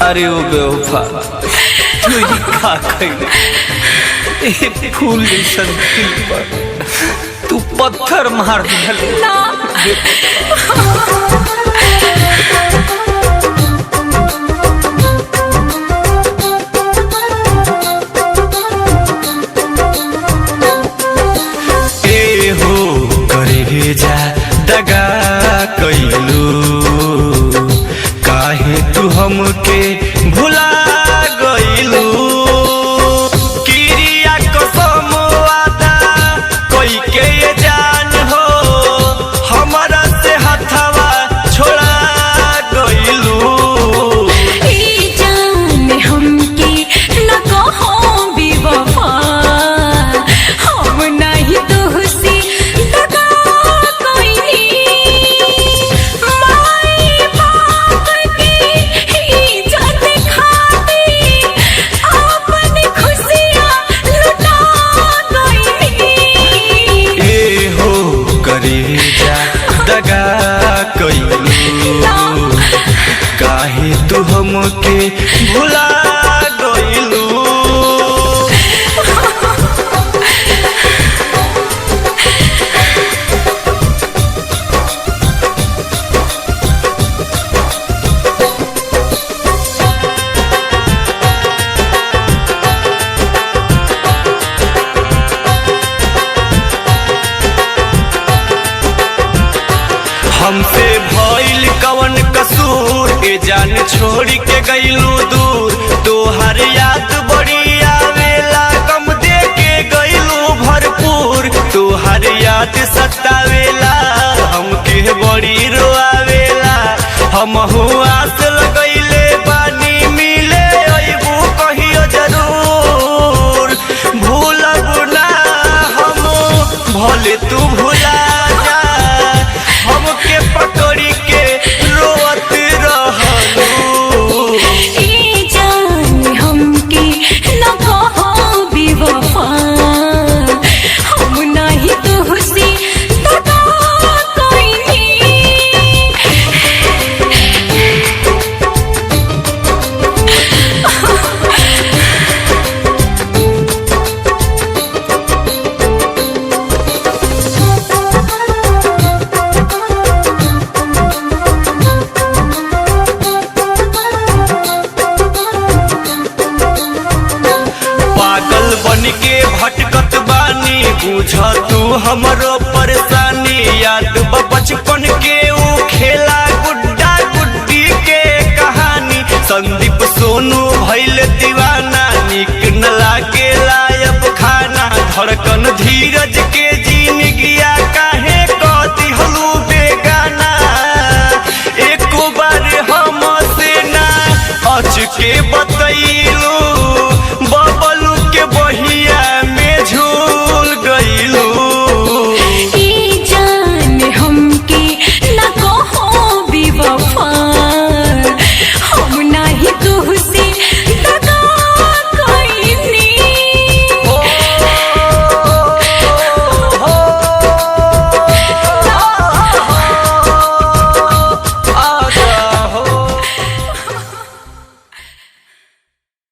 अरे ओ बेवफा तू ही का कइले फूल जैसन दिल पर तू पत्थर मार दिल ना जा दगा कइलू काहे तू हमके भुला गइलू किरिया कसम वादा कोई के ये जान हो हमरा से हथवा छोड़ा गइलू ई जान हमके न कहो बेवफा हम नहीं तुझसे दगा कइलू काहे तू हमके भुला गइलू हमसे भइल कवन कसूर ए जान छोड़ के गइलू दूर तोहर याद बड़ी आवेला गम दे के गइलू भरपूर तोहर याद सतावेला हमके बड़ी रोआवेला हमहू आस लगइले बानी मिले अइबू कहियो जरूर भूलब ना हम भले तू भुला हमके पकड़ी के रोवत रहलू ई जान हमके न कहो बेवफा हम नहीं तुझसे दगा कइले बन के भटकत बानी बुझ तू हमरो परेशानी याद बचपन के वो खेला गुड्डा गुड्डी के कहानी संदीप सोनू भइल दीवाना निक न लागे लायब खाना धड़कन धीरज के